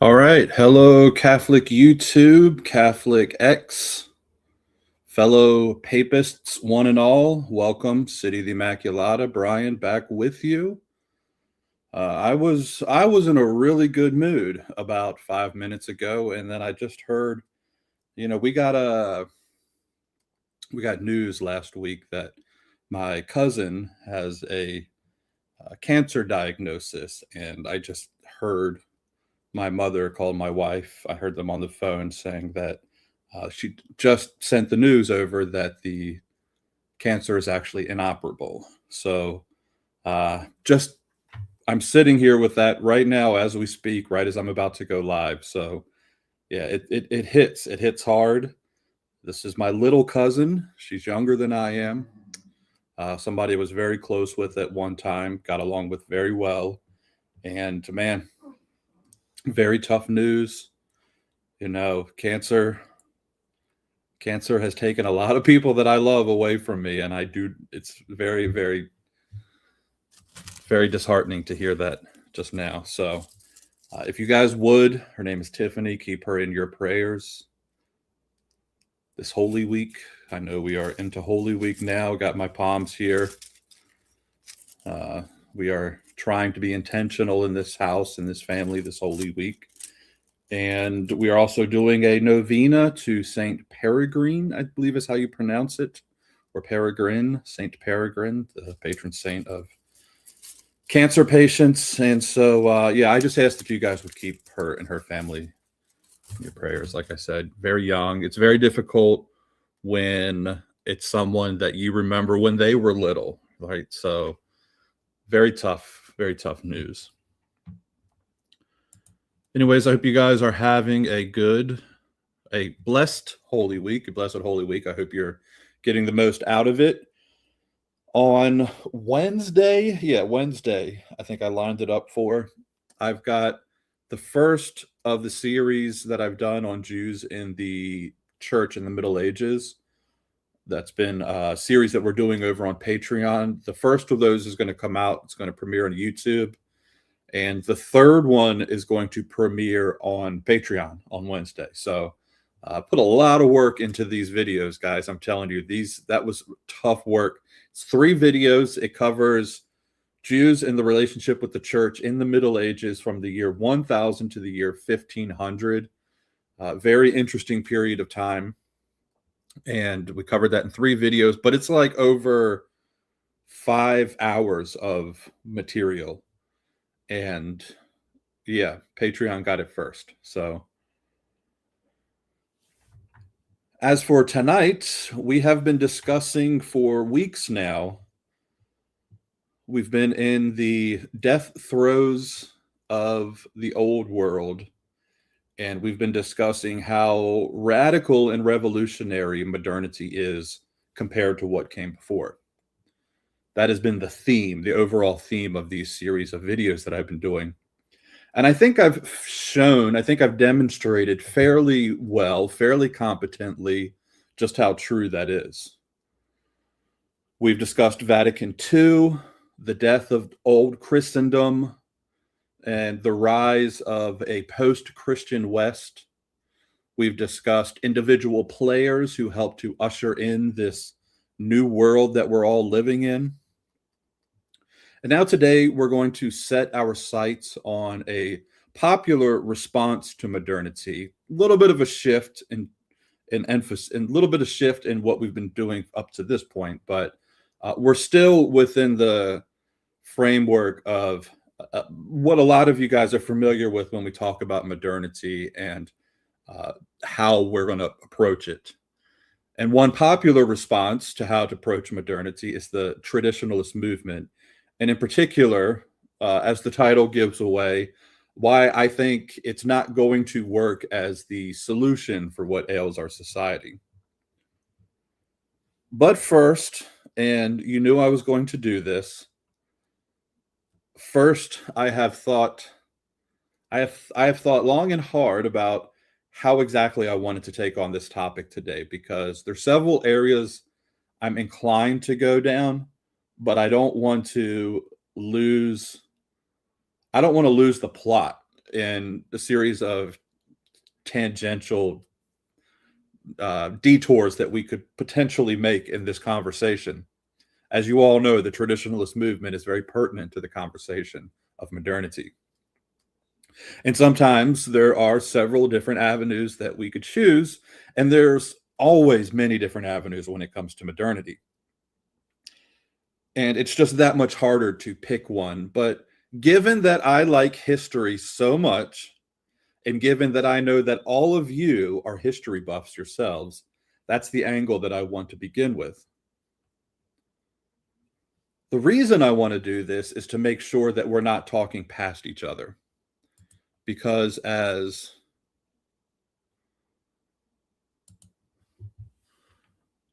All right. Hello, Catholic YouTube, Catholic X, fellow papists, one and all. Welcome, City of the Immaculata. Brian, back with you. I was in a really good mood about 5 minutes ago, and then I just heard, we got news last week that my cousin has a cancer diagnosis, and I just heard my mother called my wife. I heard them on the phone saying that she just sent the news over that the cancer is actually inoperable. So just I'm sitting here with that right now as we speak, right as I'm about to go live. So yeah, it hits. It hits hard. This is my little cousin. She's younger than I am. Somebody I was very close with at one time, got along with very well. And man, very tough news. Cancer has taken a lot of people that I love away from me, and it's very, very, very disheartening to hear that just now. So if you guys would, her name is Tiffany, keep her in your prayers this Holy Week. I know we are into Holy Week now. Got my palms here. We are trying to be intentional in this house, in this family, this Holy Week. And we are also doing a novena to Saint Peregrine, I believe is how you pronounce it, or Peregrine, Saint Peregrine, the patron saint of cancer patients. And so, I just asked if you guys would keep her and her family in your prayers. Like I said, very young. It's very difficult when it's someone that you remember when they were little, right? So, very tough news. Anyways, I hope you guys are having a blessed Holy Week, a blessed Holy Week. I hope you're getting the most out of it. On Wednesday, I think I lined it up for. I've got the first of the series that I've done on Jews in the church in the Middle Ages. That's been a series that we're doing over on Patreon. The first of those is going to come out. It's going to premiere on YouTube. And the third one is going to premiere on Patreon on Wednesday. So put a lot of work into these videos, guys. I'm telling you, that was tough work. It's 3 videos. It covers Jews and the relationship with the church in the Middle Ages from the year 1000 to the year 1500. Very interesting period of time. And we covered that in 3 videos, but it's like over 5 hours of material. And yeah, Patreon got it first. So as for tonight, we have been discussing for weeks now. We've been in the death throes of the old world, and we've been discussing how radical and revolutionary modernity is compared to what came before. That has been the theme, the overall theme of these series of videos that I've been doing. And I think I've demonstrated fairly well, fairly competently, just how true that is. We've discussed Vatican II, the death of old Christendom, and the rise of a post-Christian West. We've discussed individual players who helped to usher in this new world that we're all living in. And now today we're going to set our sights on a popular response to modernity, a little bit of a shift in emphasis, and a little bit of shift in what we've been doing up to this point, but we're still within the framework of what a lot of you guys are familiar with when we talk about modernity and how we're going to approach it. And one popular response to how to approach modernity is the traditionalist movement. And in particular, as the title gives away, why I think it's not going to work as the solution for what ails our society. But first, and you knew I was going to do this, first I have thought long and hard about how exactly I wanted to take on this topic today, because there's several areas I'm inclined to go down, but I don't want to lose the plot. in a series of tangential detours that we could potentially make in this conversation. As you all know, the traditionalist movement is very pertinent to the conversation of modernity. And sometimes there are several different avenues that we could choose, and there's always many different avenues when it comes to modernity. And it's just that much harder to pick one. But given that I like history so much, and given that I know that all of you are history buffs yourselves, that's the angle that I want to begin with. The reason I want to do this is to make sure that we're not talking past each other. Because as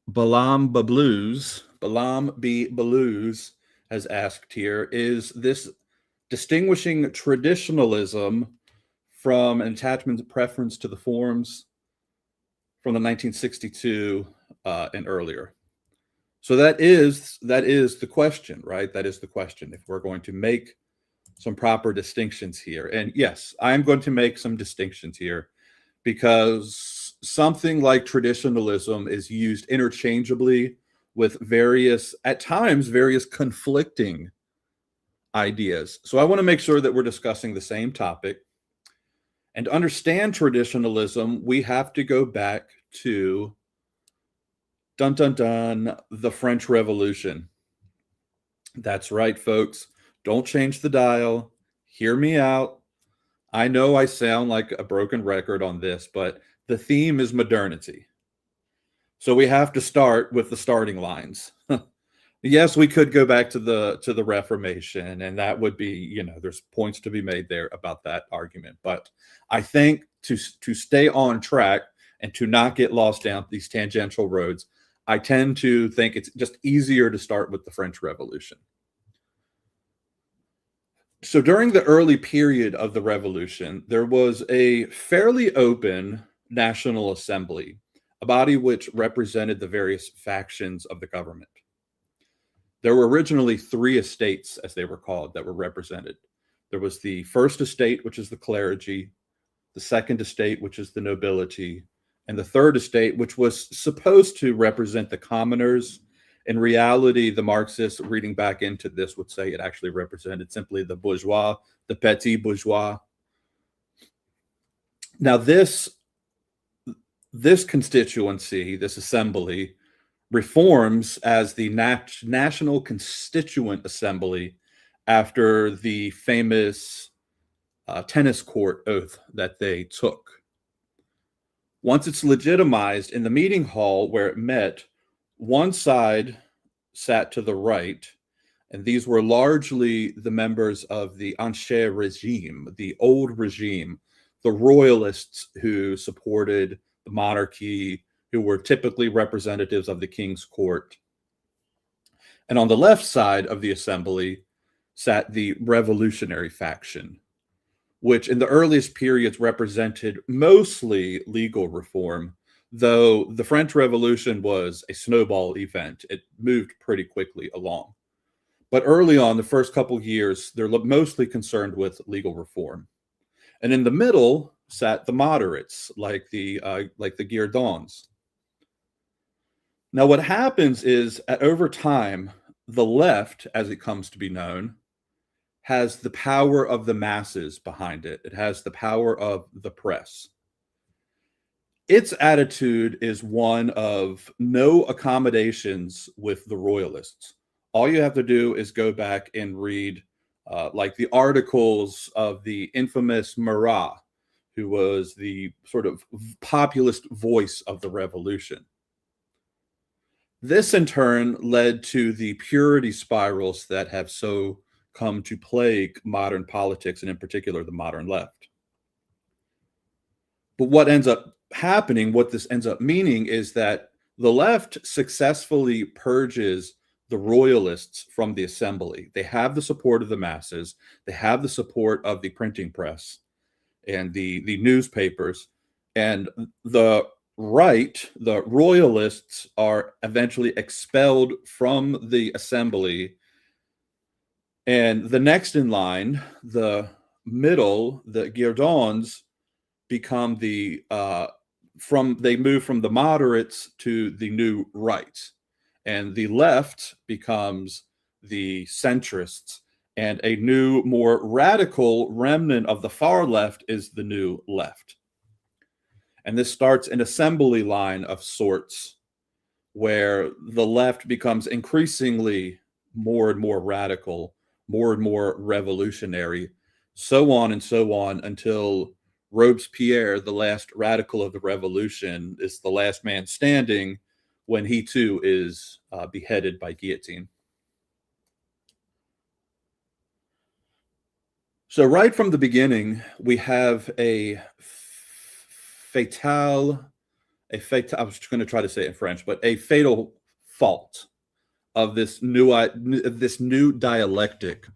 Balaam B. Blues has asked here, is this distinguishing traditionalism from an attachment of preference to the forms from the 1962 and earlier? So that is the question, right? That is the question. If we're going to make some proper distinctions here, and yes, I'm going to make some distinctions here, because something like traditionalism is used interchangeably with at times, various conflicting ideas. So I want to make sure that we're discussing the same topic. And to understand traditionalism, we have to go back to the French Revolution. That's right, folks. Don't change the dial. Hear me out. I know I sound like a broken record on this, but the theme is modernity. So we have to start with the starting lines. Yes, we could go back to the Reformation, and that would be, there's points to be made there about that argument. But I think to stay on track and to not get lost down these tangential roads, I tend to think it's just easier to start with the French Revolution. So during the early period of the revolution, there was a fairly open National Assembly, a body which represented the various factions of the government. There were originally 3 estates, as they were called, that were represented. There was the first estate, which is the clergy, the second estate, which is the nobility, and the third estate, which was supposed to represent the commoners. In reality, the Marxists, reading back into this, would say it actually represented simply the bourgeois, the petit bourgeois. Now, this constituency, this assembly, reforms as the National Constituent Assembly after the famous tennis court oath that they took. Once it's legitimized in the meeting hall where it met, one side sat to the right, and these were largely the members of the Ancien regime, the old regime, the royalists who supported the monarchy, who were typically representatives of the king's court. And on the left side of the assembly sat the revolutionary faction, which in the earliest periods represented mostly legal reform, though the French Revolution was a snowball event. It moved pretty quickly along. But early on, the first couple years, they're mostly concerned with legal reform. And in the middle sat the moderates, like the Girondins. Now, what happens is, over time, the left, as it comes to be known, has the power of the masses behind it. It has the power of the press. Its attitude is one of no accommodations with the royalists. All you have to do is go back and read like the articles of the infamous Marat, who was the sort of populist voice of the revolution. This in turn led to the purity spirals that have so come to plague modern politics, and in particular the modern left. But what ends up happening, what this ends up meaning, is that the left successfully purges the royalists from the assembly. They have the support of the masses, they have the support of the printing press and the newspapers, and the right, the royalists, are eventually expelled from the assembly. And the next in line, the middle, the Girondins, become they move from the moderates to the new right, and the left becomes the centrists, and a new, more radical remnant of the far left is the new left. And this starts an assembly line of sorts where the left becomes increasingly more and more radical, more and more revolutionary, so on and so on, until Robespierre, the last radical of the revolution, is the last man standing when he too is beheaded by guillotine. So right from the beginning, we have a fatal, I was going to try to say it in French, but a fatal fault of this new dialectic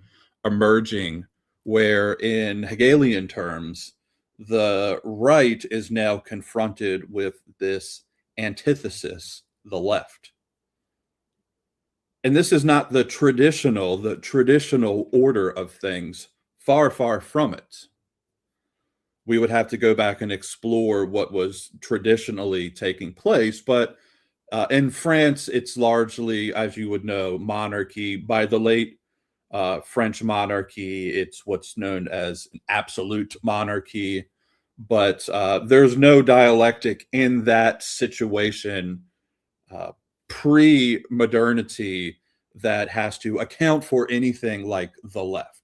emerging, where in Hegelian terms, the right is now confronted with this antithesis, the left. And this is not the traditional order of things. Far, far from it. We would have to go back and explore what was traditionally taking place. But in France, it's largely, as you would know, monarchy. By the late French monarchy, it's what's known as an absolute monarchy. But there's no dialectic in that situation pre-modernity that has to account for anything like the left.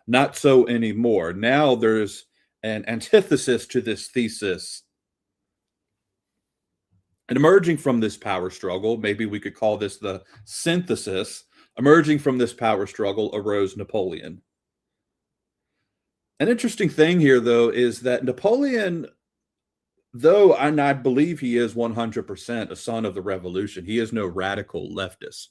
Not so anymore. Now there's an antithesis to this thesis. And emerging from this power struggle, maybe we could call this the synthesis, emerging from this power struggle arose Napoleon. An interesting thing here, though, is that Napoleon, though I believe he is 100% a son of the revolution, he is no radical leftist.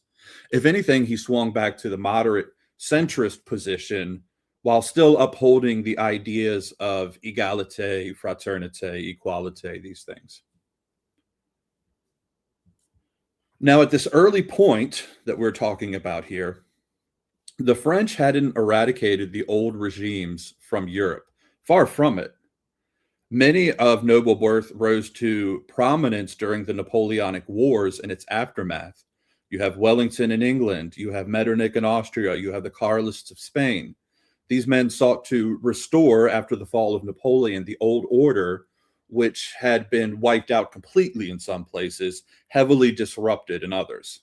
If anything, he swung back to the moderate centrist position while still upholding the ideas of égalité, fraternité, equality, these things. Now, at this early point that we're talking about here, the French hadn't eradicated the old regimes from Europe. Far from it. Many of noble birth rose to prominence during the Napoleonic Wars and its aftermath. You have Wellington in England, you have Metternich in Austria, you have the Carlists of Spain. These men sought to restore, after the fall of Napoleon, the old order, which had been wiped out completely in some places, heavily disrupted in others.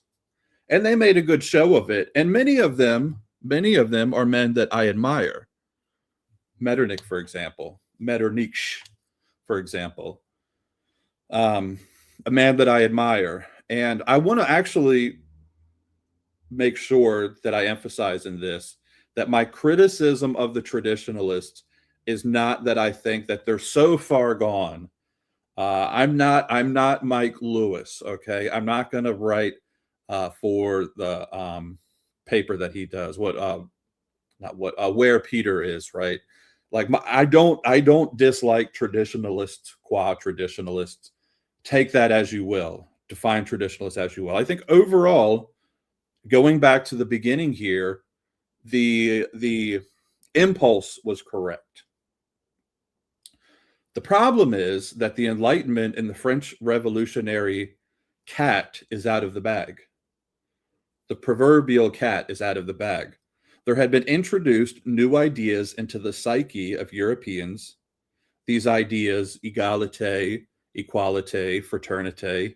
And they made a good show of it. And many of them are men that I admire. Metternich, for example. A man that I admire. And I want to actually make sure that I emphasize in this that my criticism of the traditionalists is not that I think that they're so far gone. I'm not Mike Lewis, okay? I'm not going to write for the paper that he does. Where Peter is, right? Like I don't dislike traditionalists, qua traditionalists. Take that as you will. Define traditionalists as you will. I think overall, going back to the beginning here, the impulse was correct. The problem is that the Enlightenment and the French revolutionary cat is out of the bag. The proverbial cat is out of the bag. There had been introduced new ideas into the psyche of Europeans. These ideas, égalité, equality, fraternité.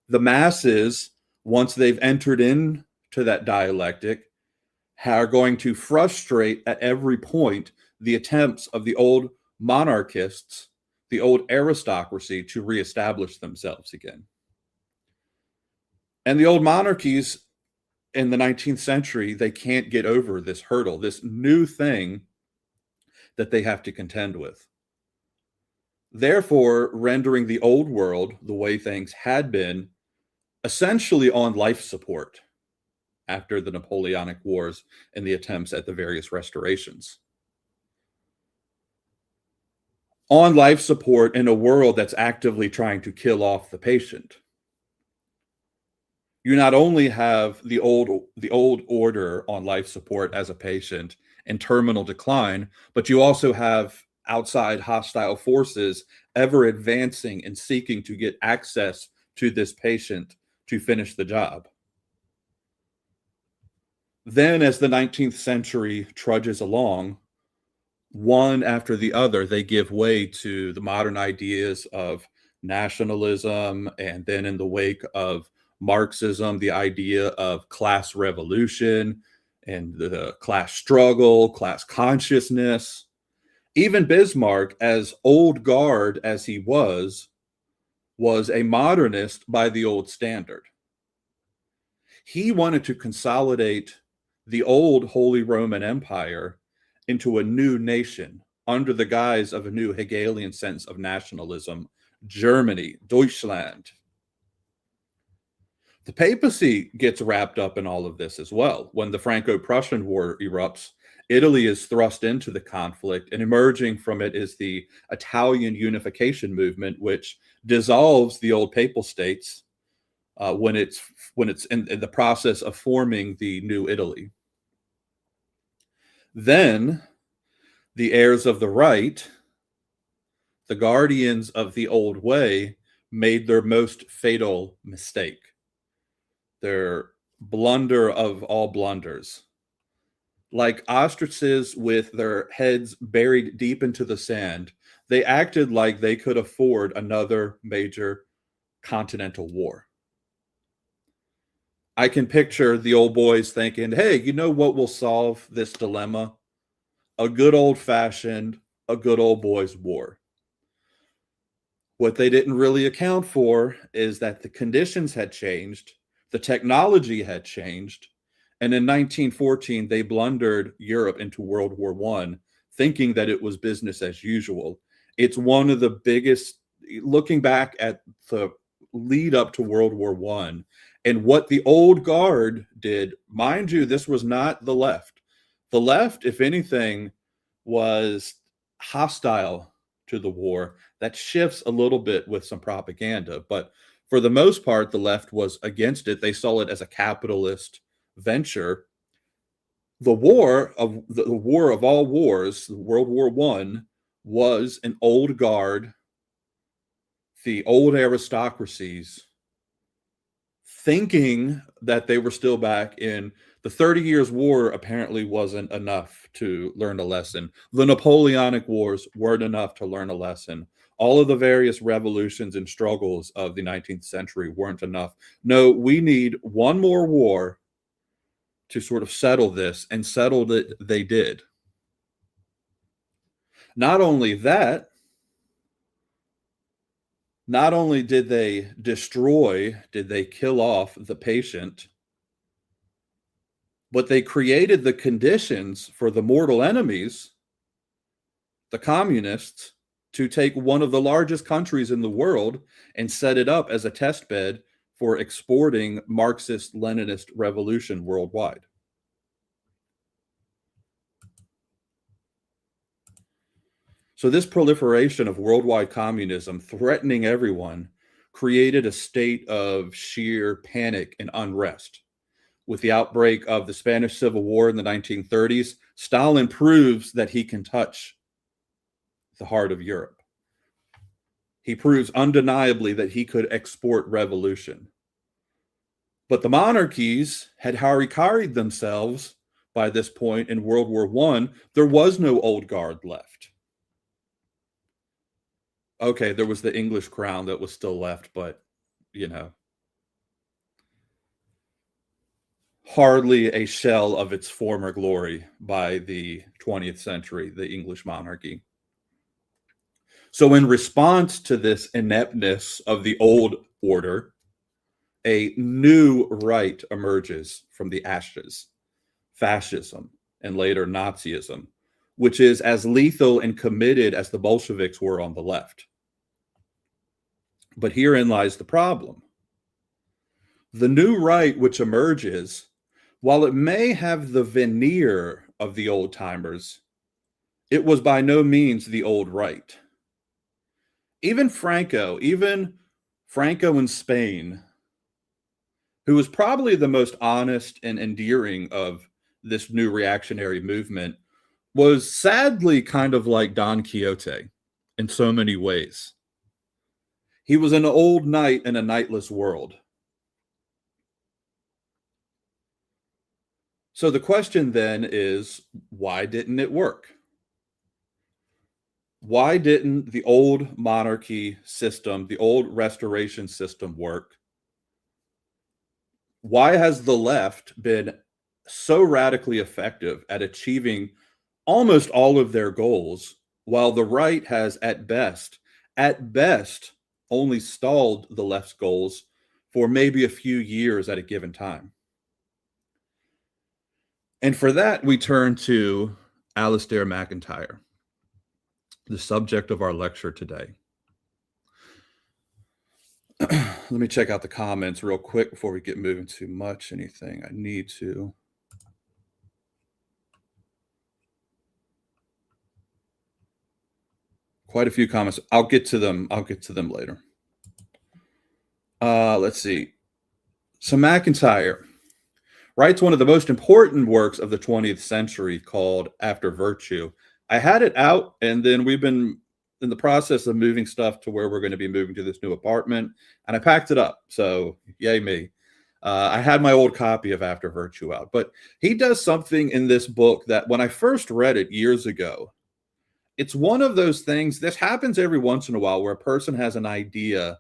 The masses, once they've entered into that dialectic, are going to frustrate at every point the attempts of the old monarchists, the old aristocracy, to reestablish themselves again. And the old monarchies in the 19th century, they can't get over this hurdle, this new thing that they have to contend with. Therefore, rendering the old world, the way things had been, essentially on life support after the Napoleonic Wars and the attempts at the various restorations. On life support in a world that's actively trying to kill off the patient. You not only have the old order on life support as a patient in terminal decline, but you also have outside hostile forces ever advancing and seeking to get access to this patient to finish the job. Then, as the 19th century trudges along, one after the other, they give way to the modern ideas of nationalism, and then in the wake of Marxism, the idea of class revolution and the class struggle, class consciousness. Even Bismarck, as old guard as he was a modernist by the old standard. He wanted to consolidate the old Holy Roman Empire into a new nation under the guise of a new Hegelian sense of nationalism, Germany, Deutschland. The papacy gets wrapped up in all of this as well. When the Franco-Prussian War erupts, Italy is thrust into the conflict, and emerging from it is the Italian unification movement, which dissolves the old papal states when it's in the process of forming the new Italy. Then the heirs of the right, the guardians of the old way, made their most fatal mistake, their blunder of all blunders. Like ostriches with their heads buried deep into the sand, they acted like they could afford another major continental war. I can picture the old boys thinking, hey, you know what will solve this dilemma? A good old-fashioned, a good old boys war. What they didn't really account for is that the conditions had changed, the technology had changed, and in 1914, they blundered Europe into World War I, thinking that it was business as usual. It's one of the biggest, looking back at the lead up to World War I, and what the old guard did, mind you, this was not the left. The left, if anything, was hostile to the war. That shifts a little bit with some propaganda, but for the most part, the left was against it. They saw it as a capitalist venture. The war of all wars, World War I, was an old guard, the old aristocracies, thinking that they were still back in the 30 Years' War. Apparently wasn't enough to learn a lesson. The Napoleonic Wars weren't enough to learn a lesson. All of the various revolutions and struggles of the 19th century weren't enough. No, we need one more war to sort of settle this, and settled it they did. Not only that, not only did they kill off the patient, but they created the conditions for the mortal enemies, the communists, to take one of the largest countries in the world and set it up as a test bed for exporting Marxist-Leninist revolution worldwide. So this proliferation of worldwide communism, threatening everyone, created a state of sheer panic and unrest. With the outbreak of the Spanish Civil War in the 1930s, Stalin proves that he can touch the heart of Europe. He proves undeniably that he could export revolution. But the monarchies had harikari'd themselves by this point in World War I. There was no old guard left. Okay, there was the English crown that was still left, but, you know, hardly a shell of its former glory by the 20th century, the English monarchy. So in response to this ineptness of the old order, a new right emerges from the ashes, fascism, and later Nazism, which is as lethal and committed as the Bolsheviks were on the left. But herein lies the problem. The new right which emerges, while it may have the veneer of the old timers, it was by no means the old right. Even Franco in Spain, who was probably the most honest and endearing of this new reactionary movement, was sadly kind of like Don Quixote in so many ways. He was an old knight in a knightless world. So the question then is, why didn't it work? Why didn't the old monarchy system, the old restoration system work? Why has the left been so radically effective at achieving almost all of their goals, while the right has at best, only stalled the left's goals for maybe a few years at a given time? And for that, we turn to Alasdair MacIntyre, the subject of our lecture today. Let me check out the comments real quick before we get moving too much. Anything I need to. Quite a few comments. I'll get to them later. Let's see. So MacIntyre writes one of the most important works of the 20th century called After Virtue. I had it out, and then we've been in the process of moving stuff to where we're going to be moving to this new apartment, and I packed it up. So yay me. I had my old copy of After Virtue out, but he does something in this book that when I first read it years ago, it's one of those things. This happens every once in a while where a person has an idea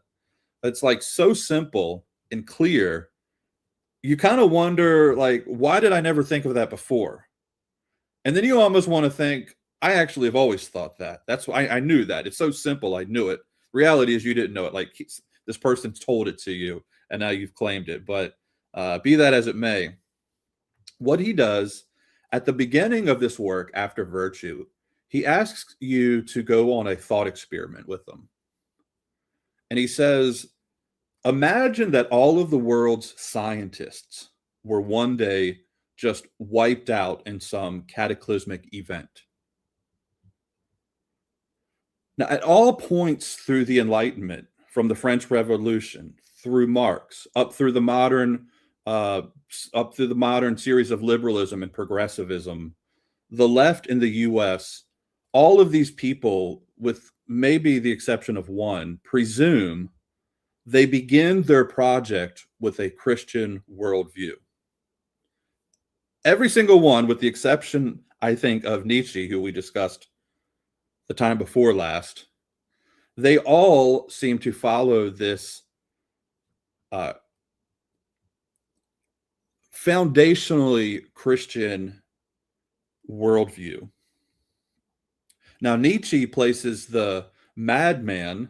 that's like so simple and clear. You kind of wonder, like, why did I never think of that before? And then you almost want to think, I actually have always thought that. That's why I knew that. It's so simple. I knew it. Reality is you didn't know it. Like this person told it to you and now you've claimed it. But be that as it may, what he does at the beginning of this work, After Virtue, he asks you to go on a thought experiment with them. And he says, imagine that all of the world's scientists were one day just wiped out in some cataclysmic event. Now, at all points through the Enlightenment, from the French Revolution through Marx, up through the modern series of liberalism and progressivism, the left in the U.S., all of these people, with maybe the exception of one, presume they begin their project with a Christian worldview. Every single one, with the exception, I think, of Nietzsche, who we discussed the time before last, they all seem to follow this foundationally Christian worldview. Now, Nietzsche places the madman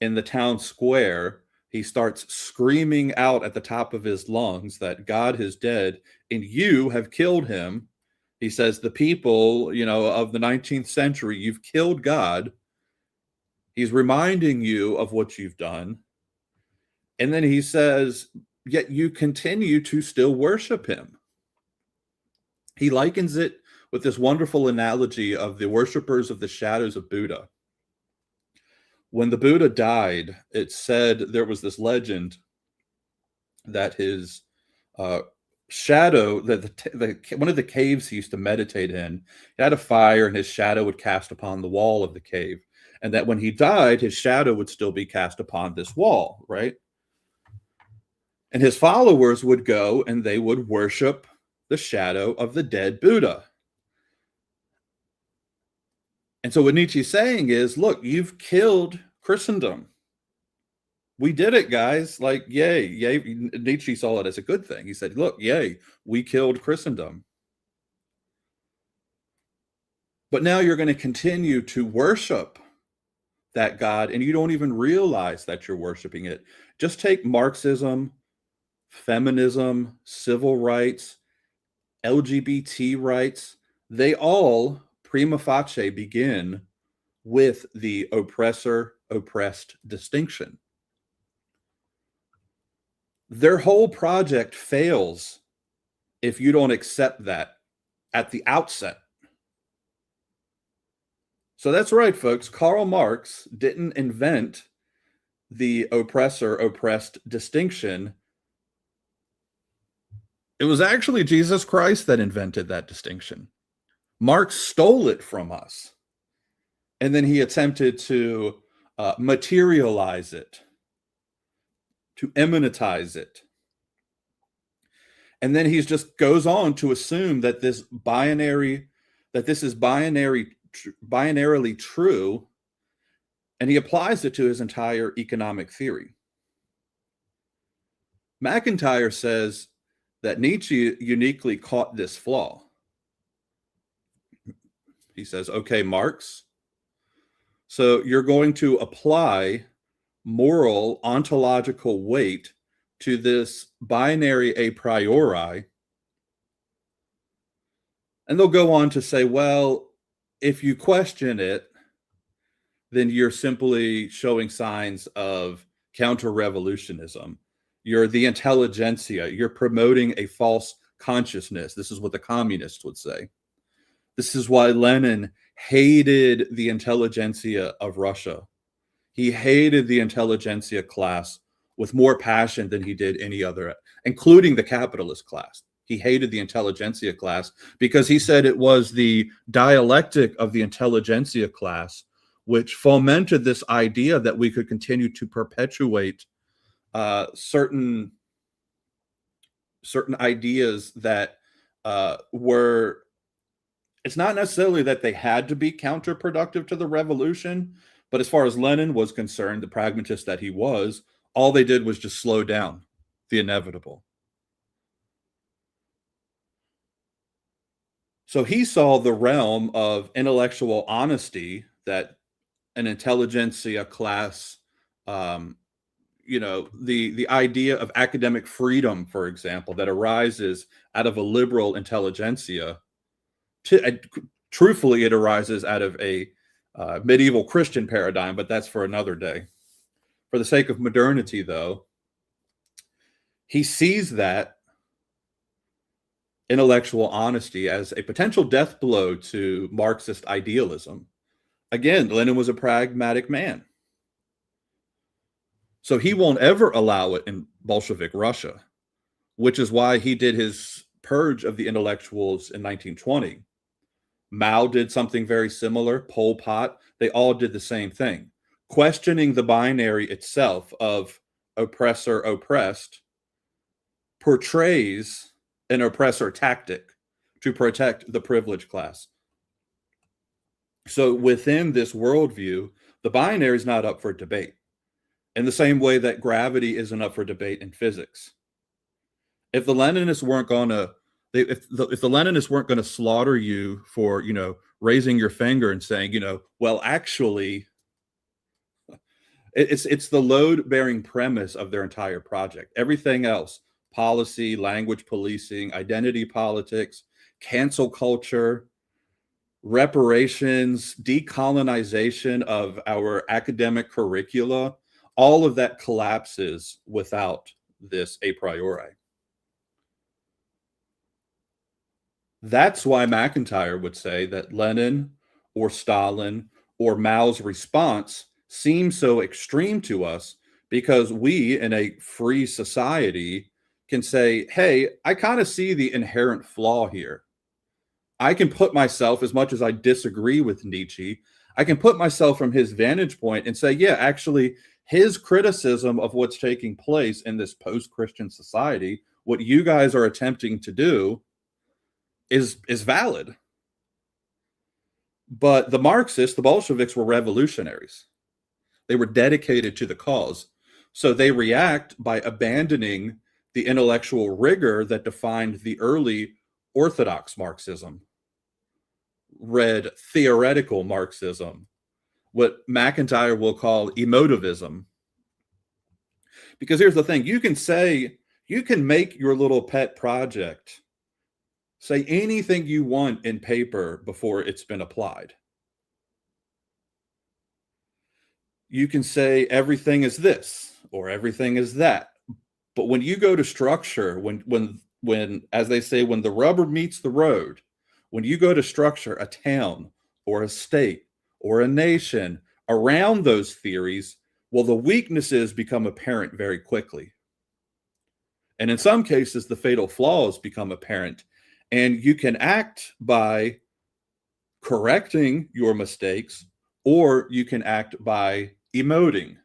in the town square. He starts screaming out at the top of his lungs that God is dead and you have killed him. He says, the people, of the 19th century, you've killed God. He's reminding you of what you've done. And then he says, yet you continue to still worship him. He likens it with this wonderful analogy of the worshipers of the shadows of Buddha. When the Buddha died, it said there was this legend that his shadow, that one of the caves he used to meditate in, he had a fire and his shadow would cast upon the wall of the cave. And that when he died, his shadow would still be cast upon this wall, right? And his followers would go and they would worship the shadow of the dead Buddha. And so what Nietzsche's saying is, look, you've killed Christendom. We did it, guys. Like, yay. Nietzsche saw it as a good thing. He said, look, yay, we killed Christendom. But now you're going to continue to worship that God, and you don't even realize that you're worshiping it. Just take Marxism, feminism, civil rights, LGBT rights. They all prima facie begin with the oppressor-oppressed distinction. Their whole project fails if you don't accept that at the outset. So that's right, folks. Karl Marx didn't invent the oppressor-oppressed distinction. It was actually Jesus Christ that invented that distinction. Marx stole it from us, and then he attempted to materialize it, to immanentize it. And then he just goes on to assume that this is binarily true, and he applies it to his entire economic theory. MacIntyre says that Nietzsche uniquely caught this flaw. He says, okay, Marx, so you're going to apply moral ontological weight to this binary a priori. And they'll go on to say, well, if you question it, then you're simply showing signs of counter-revolutionism. You're the intelligentsia. You're promoting a false consciousness. This is what the communists would say. This is why Lenin hated the intelligentsia of Russia. He hated the intelligentsia class with more passion than he did any other, including the capitalist class. He hated the intelligentsia class because he said it was the dialectic of the intelligentsia class which fomented this idea that we could continue to perpetuate certain ideas that were, it's not necessarily that they had to be counterproductive to the revolution, but as far as Lenin was concerned, the pragmatist that he was, all they did was just slow down the inevitable. So he saw the realm of intellectual honesty that an intelligentsia class, the idea of academic freedom, for example, that arises out of a liberal intelligentsia. Truthfully, it arises out of a medieval Christian paradigm, but that's for another day. For the sake of modernity, though, he sees that intellectual honesty as a potential death blow to Marxist idealism. Again, Lenin was a pragmatic man. So he won't ever allow it in Bolshevik Russia, which is why he did his purge of the intellectuals in 1920. Mao did something very similar, Pol Pot, they all did the same thing. Questioning the binary itself of oppressor, oppressed, portrays an oppressor tactic to protect the privileged class. So within this worldview, the binary is not up for debate in the same way that gravity isn't up for debate in physics. If the Leninists weren't going to, if the Leninists weren't going to slaughter you for, raising your finger and saying, well, actually, it's the load-bearing premise of their entire project. Everything else, policy, language policing, identity politics, cancel culture, reparations, decolonization of our academic curricula, all of that collapses without this a priori. That's why MacIntyre would say that Lenin or Stalin or Mao's response seems so extreme to us because we, in a free society, can say, hey, I kind of see the inherent flaw here. I can put myself, as much as I disagree with Nietzsche, I can put myself from his vantage point and say, yeah, actually, his criticism of what's taking place in this post-Christian society, what you guys are attempting to do is valid. But the Marxists, the Bolsheviks, were revolutionaries. They were dedicated to the cause. So they react by abandoning the intellectual rigor that defined the early orthodox Marxism, read theoretical Marxism, what MacIntyre will call emotivism. Because here's the thing, you can make your little pet project say anything you want in paper before it's been applied. You can say everything is this or everything is that. But when you go to structure, when as they say, when the rubber meets the road, when you go to structure a town or a state or a nation around those theories, well, the weaknesses become apparent very quickly. And in some cases, the fatal flaws become apparent. And you can act by correcting your mistakes, or you can act by emoting.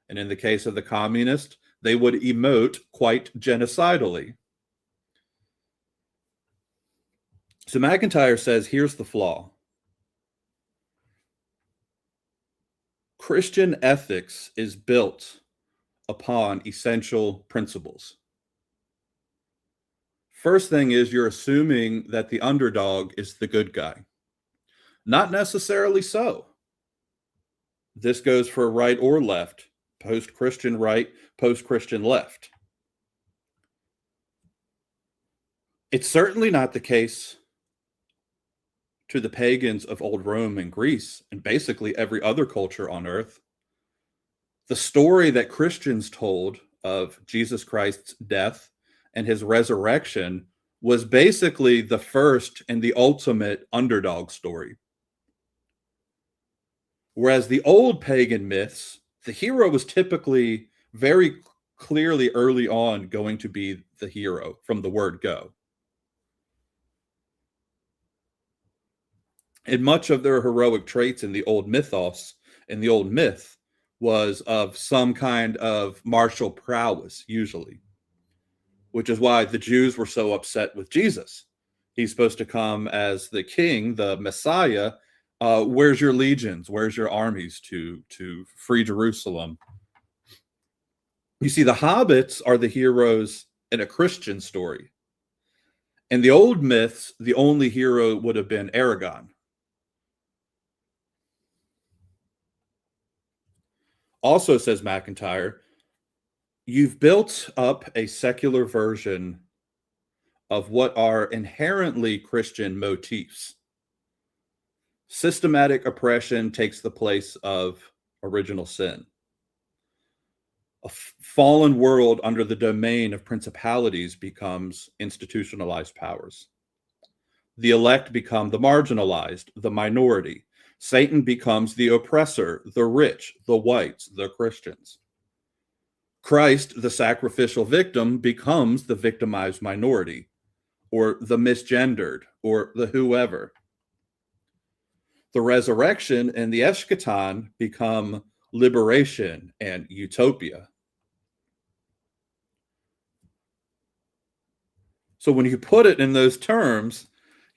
And in the case of the communist, they would emote quite genocidally. So MacIntyre says, here's the flaw. Christian ethics is built upon essential principles. First thing is you're assuming that the underdog is the good guy. Not necessarily so. This goes for right or left, post-Christian right, post-Christian left. It's certainly not the case to the pagans of old Rome and Greece and basically every other culture on earth. The story that Christians told of Jesus Christ's death and his resurrection was basically the first and the ultimate underdog story. Whereas the old pagan myths, the hero was typically very clearly early on going to be the hero from the word go. And much of their heroic traits in the old mythos, in the old myth, was of some kind of martial prowess, usually, which is why the Jews were so upset with Jesus. He's supposed to come as the king, the Messiah. Where's your legions? Where's your armies to free Jerusalem? You see, the hobbits are the heroes in a Christian story. In the old myths, the only hero would have been Aragorn. Also, says MacIntyre, you've built up a secular version of what are inherently Christian motifs. Systematic oppression takes the place of original sin. A fallen world under the domain of principalities becomes institutionalized powers. The elect become the marginalized, the minority. Satan becomes the oppressor, the rich, the whites, the Christians. Christ, the sacrificial victim, becomes the victimized minority, or the misgendered, or the whoever. The resurrection and the eschaton become liberation and utopia. So when you put it in those terms,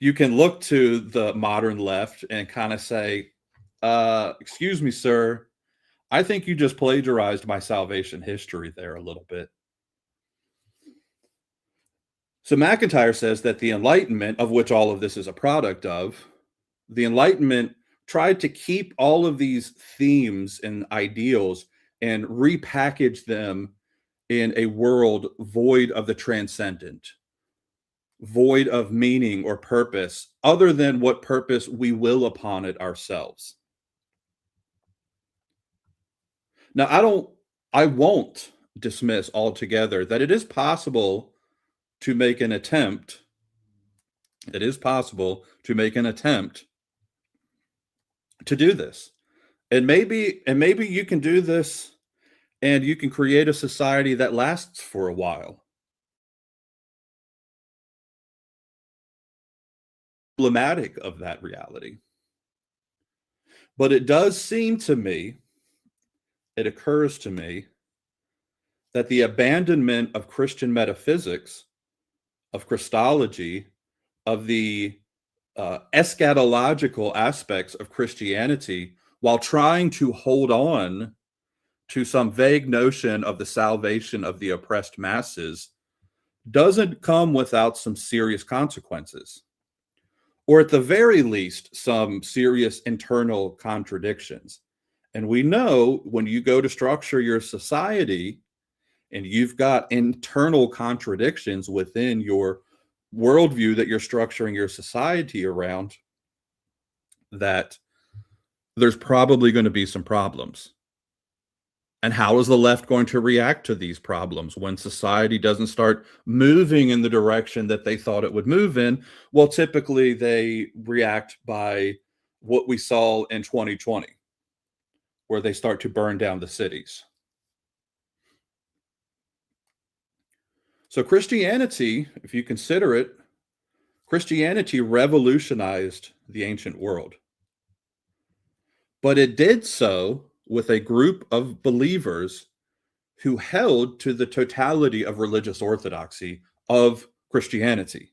you can look to the modern left and kind of say, excuse me, sir, I think you just plagiarized my salvation history there a little bit. So MacIntyre says that the Enlightenment, of which all of this is a product of, the Enlightenment tried to keep all of these themes and ideals and repackage them in a world void of the transcendent, void of meaning or purpose, other than what purpose we will upon it ourselves. Now, I won't dismiss altogether that it is possible to make an attempt. It is possible to make an attempt to do this. And maybe you can do this and you can create a society that lasts for a while. Problematic of that reality. But it does seem to me, it occurs to me, that the abandonment of Christian metaphysics, of Christology, of the eschatological aspects of Christianity, while trying to hold on to some vague notion of the salvation of the oppressed masses, doesn't come without some serious consequences, or at the very least, some serious internal contradictions. And we know when you go to structure your society and you've got internal contradictions within your worldview that you're structuring your society around, that there's probably going to be some problems. And how is the left going to react to these problems when society doesn't start moving in the direction that they thought it would move in? Well, typically they react by what we saw in 2020, where they start to burn down the cities. So Christianity, if you consider it, Christianity revolutionized the ancient world. But it did so with a group of believers who held to the totality of religious orthodoxy of Christianity.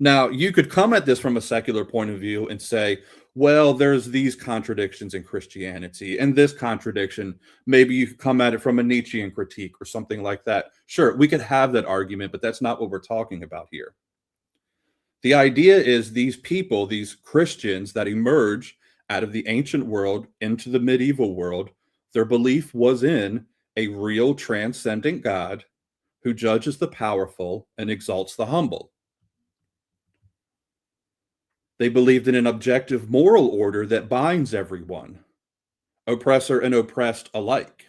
Now, you could come at this from a secular point of view and say, well, there's these contradictions in Christianity and this contradiction. Maybe you could come at it from a Nietzschean critique or something like that. Sure, we could have that argument, but that's not what we're talking about here. The idea is these people, these Christians that emerge out of the ancient world into the medieval world, their belief was in a real transcendent God who judges the powerful and exalts the humble. They believed in an objective moral order that binds everyone, oppressor and oppressed alike.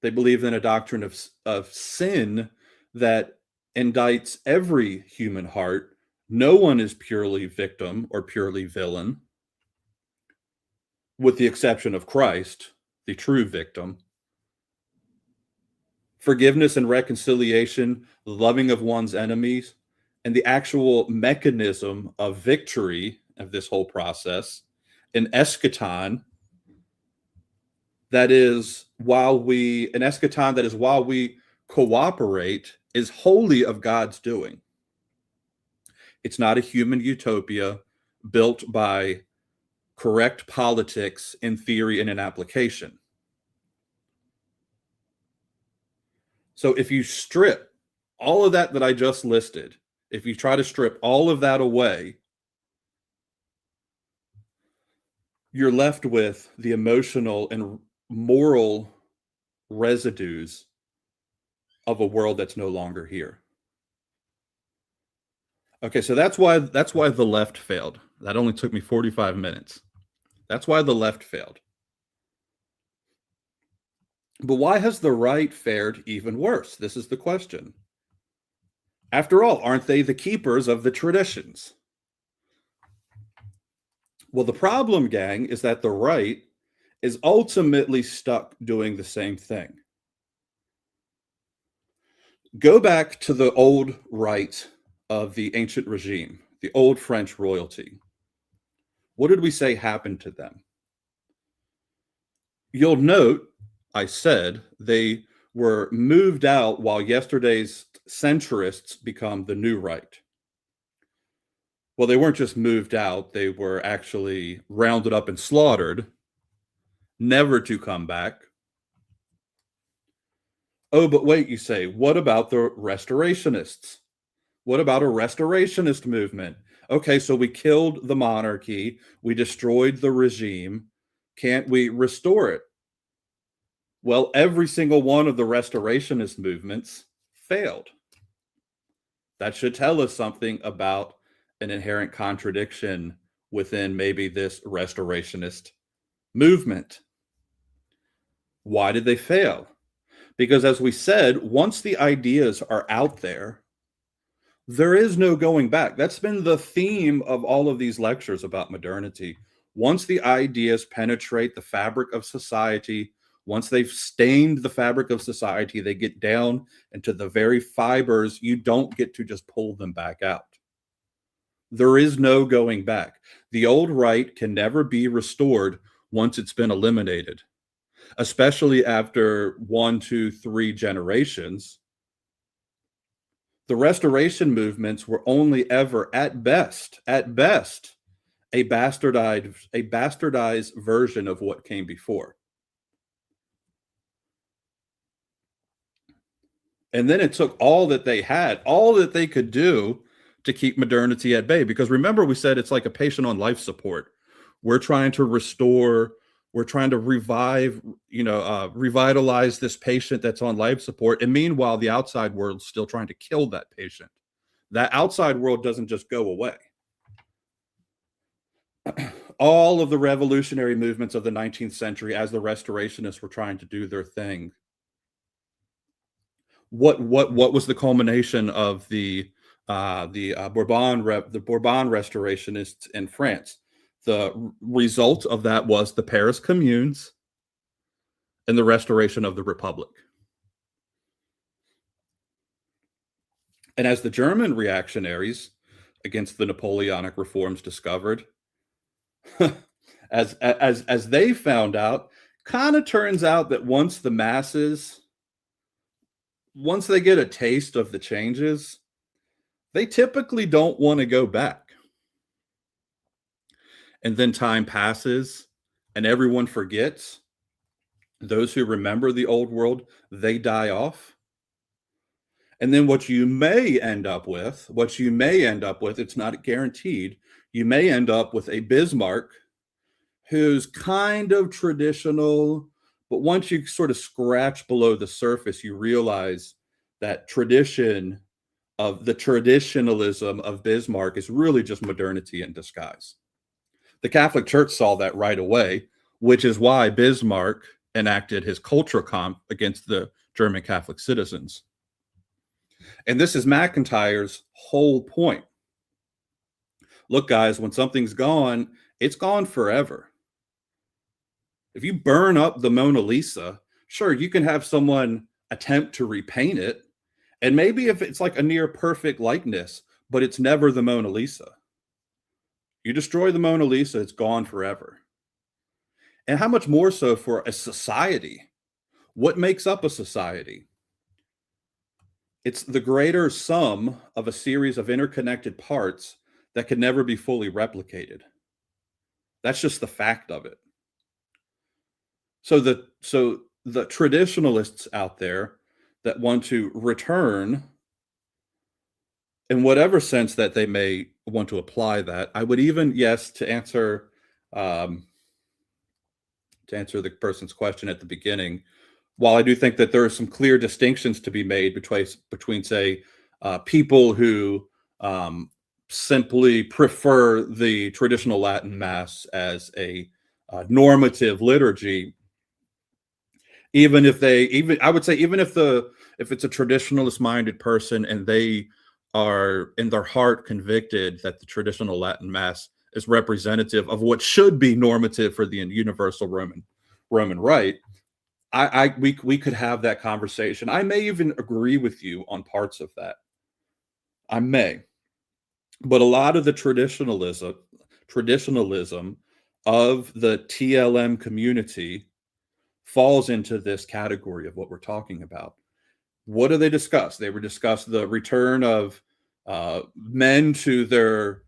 They believed in a doctrine of sin that indicts every human heart. No one is purely victim or purely villain, with the exception of Christ, the true victim. Forgiveness and reconciliation, loving of one's enemies, and the actual mechanism of victory of this whole process, an eschaton that is while we cooperate is wholly of God's doing. It's not a human utopia built by correct politics in theory and in application. So if you strip all of that I just listed, if you try to strip all of that away, you're left with the emotional and moral residues of a world that's no longer here. Okay, so that's why the left failed. That only took me 45 minutes. That's why the left failed. But why has the right fared even worse? This is the question. After all, aren't they the keepers of the traditions? Well, the problem, gang, is that the right is ultimately stuck doing the same thing. Go back to the old right of the ancient regime, the old French royalty. What did we say happened to them? You'll note, I said, they were moved out while yesterday's centrists become the new right. Well, they weren't just moved out, they were actually rounded up and slaughtered, never to come back. Oh, but wait, you say, what about the restorationists? What about a restorationist movement? Okay, so we killed the monarchy, we destroyed the regime. Can't we restore it? Well, every single one of the restorationist movements failed. That should tell us something about an inherent contradiction within maybe this restorationist movement. Why did they fail? Because, as we said, once the ideas are out there is no going back. That's been the theme of all of these lectures about modernity. Once the ideas penetrate the fabric of society, once they've stained the fabric of society, they get down into the very fibers. You don't get to just pull them back out. There is no going back. The old right can never be restored once it's been eliminated, especially after 1, 2, 3 generations. The restoration movements were only ever, at best, a bastardized version of what came before. And then it took all that they had, all that they could do to keep modernity at bay. Because remember, we said it's like a patient on life support. We're trying to restore, we're trying to revitalize this patient that's on life support. And meanwhile, the outside world's still trying to kill that patient. That outside world doesn't just go away. All of the revolutionary movements of the 19th century, as the restorationists were trying to do their thing, what was the culmination of the Bourbon restorationists in France? The result of that was the Paris Communes and the restoration of the Republic. And as the German reactionaries against the Napoleonic reforms discovered. As they found out, kind of turns out that once the masses, once they get a taste of the changes, they typically don't want to go back. And then time passes and everyone forgets. Those who remember the old world, they die off. And then what you may end up with, it's not guaranteed, you may end up with a Bismarck who's kind of traditional, but once you sort of scratch below the surface, you realize that the traditionalism of Bismarck is really just modernity in disguise. The Catholic Church saw that right away, which is why Bismarck enacted his Kulturkampf against the German Catholic citizens. And this is MacIntyre's whole point. Look, guys, when something's gone, it's gone forever. If you burn up the Mona Lisa, sure, you can have someone attempt to repaint it. And maybe if it's like a near perfect likeness, but it's never the Mona Lisa. You destroy the Mona Lisa, it's gone forever. And how much more so for a society? What makes up a society? It's the greater sum of a series of interconnected parts that can never be fully replicated. That's just the fact of it. So the traditionalists out there that want to return, in whatever sense that they may want to apply that, I would even, yes, to answer the person's question at the beginning, while I do think that there are some clear distinctions to be made between say, people who simply prefer the traditional Latin Mass as a normative liturgy, even if I would say, even if it's a traditionalist minded person and they are in their heart convicted that the traditional Latin Mass is representative of what should be normative for the universal Roman rite, we could have that conversation. I may even agree with you on parts of that. I may. But a lot of the traditionalism of the TLM community falls into this category of what we're talking about. What do they discuss? They would discuss the return of men to their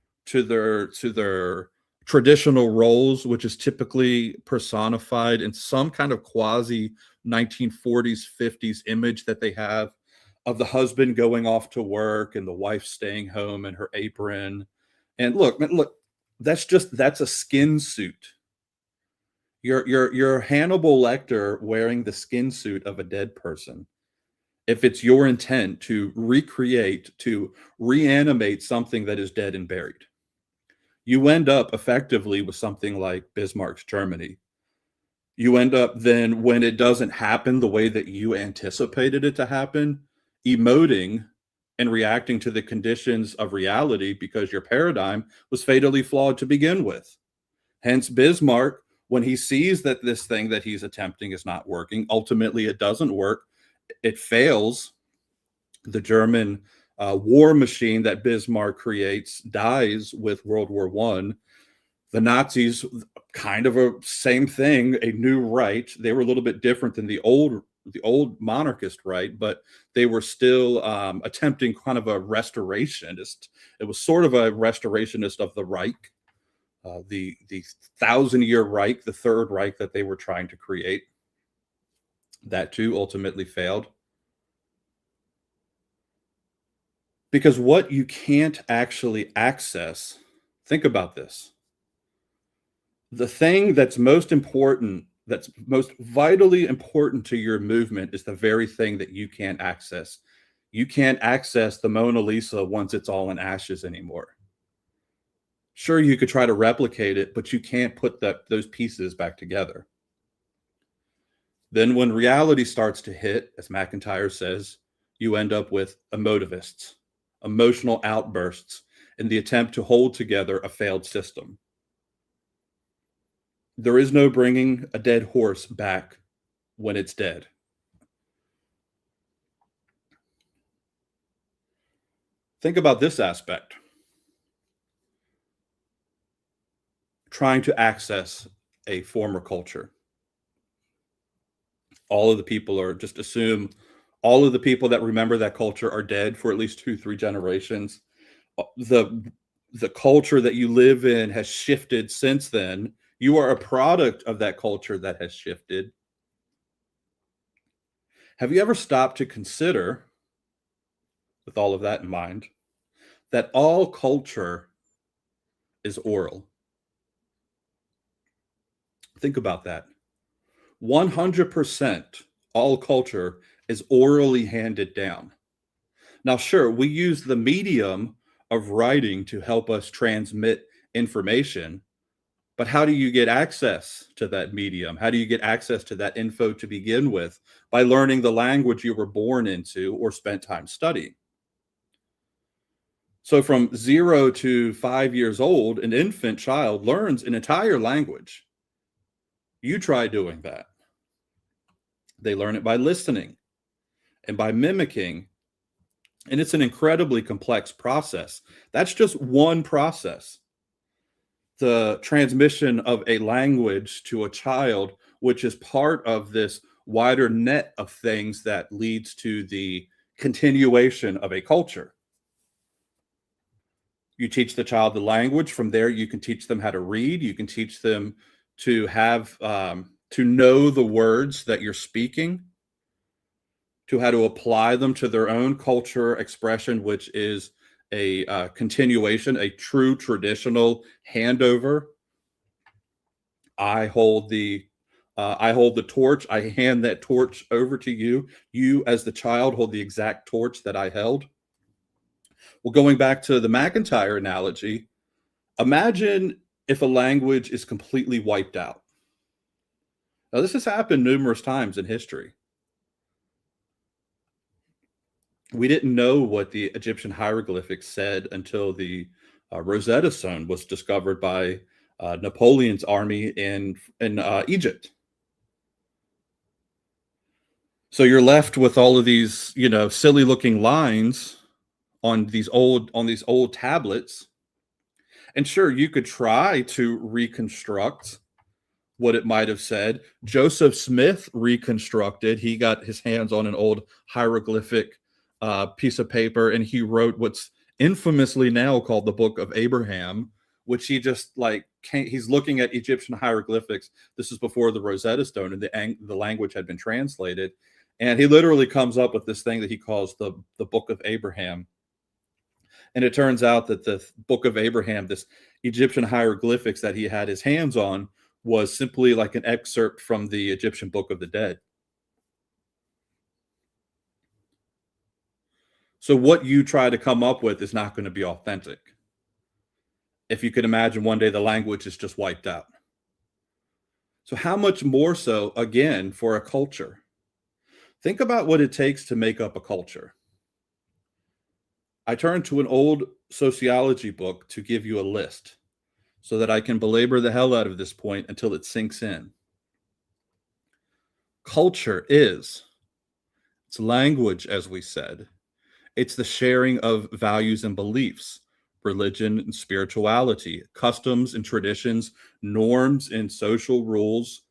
traditional roles, which is typically personified in some kind of quasi 1940s, 50s image that they have of the husband going off to work and the wife staying home in her apron. And look, that's a skin suit. You're Hannibal Lecter wearing the skin suit of a dead person. If it's your intent to recreate, to reanimate something that is dead and buried, you end up effectively with something like Bismarck's Germany. You end up then, when it doesn't happen the way that you anticipated it to happen, emoting and reacting to the conditions of reality because your paradigm was fatally flawed to begin with. Hence, Bismarck, when he sees that this thing that he's attempting is not working, ultimately it doesn't work, it fails. The German war machine that Bismarck creates dies with World War I. The Nazis, kind of a same thing, a new right. They were a little bit different than the old monarchist right, but they were still attempting kind of a restorationist. It was sort of a restorationist of the Reich, the 1,000-year Reich, the Third Reich that they were trying to create. That too ultimately failed. Because what you can't actually access, think about this. The thing that's most important, that's most vitally important to your movement is the very thing that you can't access. You can't access the Mona Lisa once it's all in ashes anymore. Sure, you could try to replicate it, but you can't put those pieces back together. Then when reality starts to hit, as MacIntyre says, you end up with emotivists, emotional outbursts in the attempt to hold together a failed system. There is no bringing a dead horse back when it's dead. Think about this aspect. trying to access a former culture. All of the people are just assume all of the people that remember that culture are dead for at least 2, 3 generations. The culture that you live in has shifted since then. You are a product of that culture that has shifted. Have you ever stopped to consider, with all of that in mind, that all culture is oral? Think about that. 100% all culture is orally handed down. Now, sure, we use the medium of writing to help us transmit information, but how do you get access to that medium? How do you get access to that info to begin with? By learning the language you were born into or spent time studying. So from 0 to 5 years old, an infant child learns an entire language. You try doing that. They learn it by listening and by mimicking. And it's an incredibly complex process. That's just one process. The transmission of a language to a child, which is part of this wider net of things that leads to the continuation of a culture. You teach the child the language. From there, you can teach them how to read. You can teach them to have to know the words that you're speaking, to how to apply them to their own culture expression, which is a continuation, a true traditional handover. I hold the torch. I hand that torch over to you. You, as the child, hold the exact torch that I held. Well, going back to the MacIntyre analogy, imagine if a language is completely wiped out. Now, this has happened numerous times in history. We didn't know what the Egyptian hieroglyphics said until the Rosetta Stone was discovered by Napoleon's army in Egypt. So you're left with all of these, silly looking lines on these old tablets. And sure, you could try to reconstruct what it might have said. Joseph Smith reconstructed. He got his hands on an old hieroglyphic piece of paper, and he wrote what's infamously now called the Book of Abraham, which he just he's looking at Egyptian hieroglyphics. This is before the Rosetta Stone, and the language had been translated. And he literally comes up with this thing that he calls the Book of Abraham. And it turns out that the Book of Abraham, this Egyptian hieroglyphics that he had his hands on, was simply like an excerpt from the Egyptian Book of the Dead. So what you try to come up with is not going to be authentic. If you could imagine one day the language is just wiped out. So how much more so, again, for a culture? Think about what it takes to make up a culture. I turned to an old sociology book to give you a list so that I can belabor the hell out of this point until it sinks in. Culture is, it's language, as we said. It's the sharing of values and beliefs, religion and spirituality, customs and traditions, norms and social rules.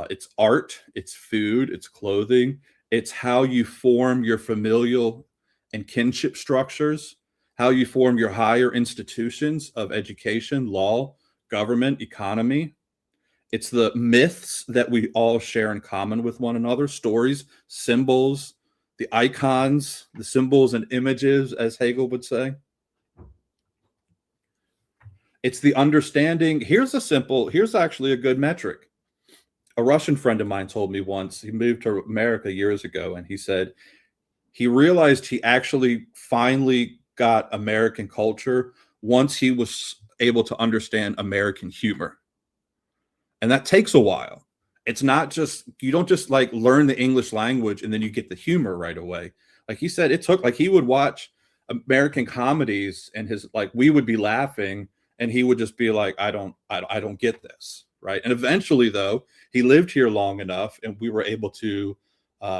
It's art, it's food, it's clothing. It's how you form your familial and kinship structures, how you form your higher institutions of education, law, government, economy. It's the myths that we all share in common with one another, stories, symbols, the icons, the symbols and images, as Hegel would say. It's the understanding. Here's actually a good metric. A Russian friend of mine told me once, he moved to America years ago, and he said he realized he actually finally got American culture once he was able to understand American humor. And that takes a while. It's not just, you don't just learn the English language and then you get the humor right away. Like he said, it took, he would watch American comedies and we would be laughing and he would just be like, I don't get this. Right. And eventually, though, he lived here long enough and we were able to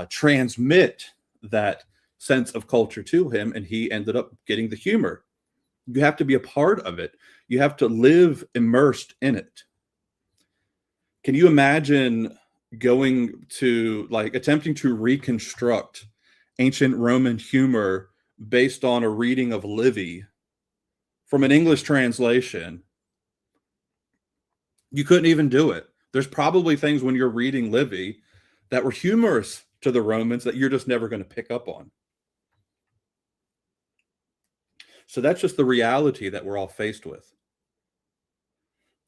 transmit that sense of culture to him, and he ended up getting the humor. You have to be a part of it. You have to live immersed in it. Can you imagine going to, like, attempting to reconstruct ancient Roman humor based on a reading of Livy from an English translation? You couldn't even do it. There's probably things when you're reading Livy that were humorous to the Romans that you're just never going to pick up on. So that's just the reality that we're all faced with.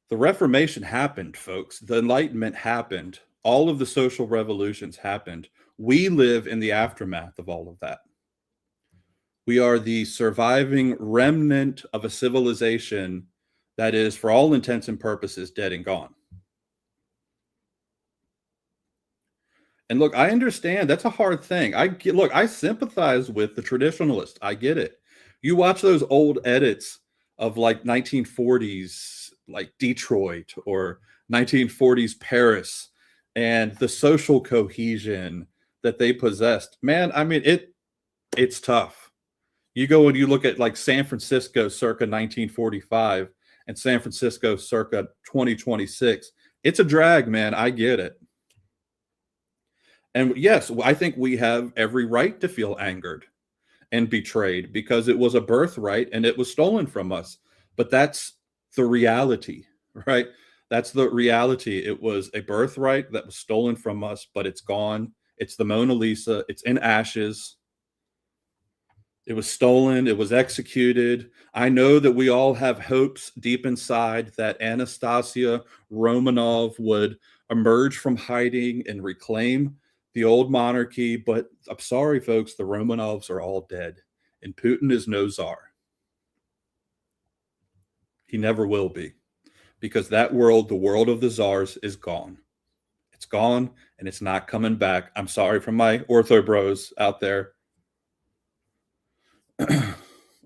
The Reformation happened, folks. The Enlightenment happened. All of the social revolutions happened. We live in the aftermath of all of that. We are the surviving remnant of a civilization that is, for all intents and purposes, dead and gone. And look, I understand that's a hard thing. I sympathize with the traditionalist. I get it. You watch those old edits of like 1940s, like Detroit or 1940s Paris, and the social cohesion that they possessed. Man, I mean, it's tough. You go and you look at like San Francisco circa 1945 and San Francisco circa 2026. It's a drag, man. I get it. And yes, I think we have every right to feel angered and betrayed because it was a birthright and it was stolen from us. But that's the reality, right? That's the reality. It was a birthright that was stolen from us, but it's gone. It's the Mona Lisa. It's in ashes. It was stolen. It was executed. I know that we all have hopes deep inside that Anastasia Romanov would emerge from hiding and reclaim the old monarchy. But I'm sorry, folks, the Romanovs are all dead. And Putin is no czar. He never will be. Because that world, the world of the czars, is gone. It's gone and it's not coming back. I'm sorry for my ortho bros out there.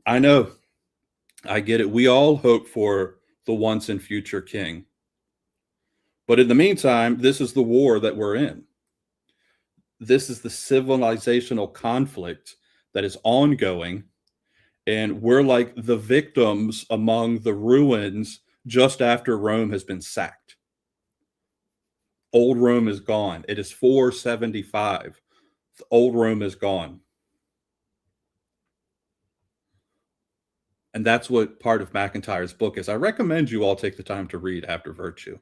I know. I get it. We all hope for the once and future king. But in the meantime, this is the war that we're in. This is the civilizational conflict that is ongoing. And we're like the victims among the ruins just after Rome has been sacked. Old Rome is gone. It is 475. Old Rome is gone. And that's what part of MacIntyre's book is. I recommend you all take the time to read After Virtue.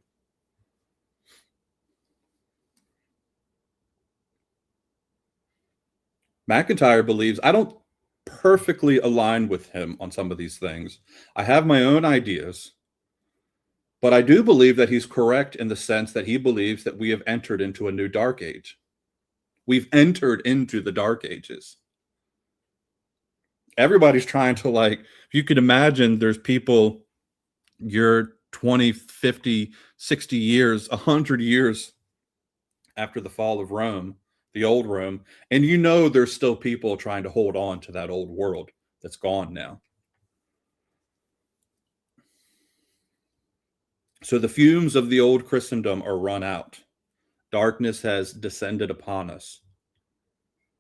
MacIntyre believes, I don't perfectly align with him on some of these things. I have my own ideas, but I do believe that he's correct in the sense that he believes that we have entered into a new dark age. We've entered into the dark ages. Everybody's trying to, like, if you could imagine, there's people, you're 20, 50, 60 years, 100 years after the fall of Rome, the old Rome, and you know there's still people trying to hold on to that old world that's gone now. So the fumes of the old Christendom are run out. Darkness has descended upon us.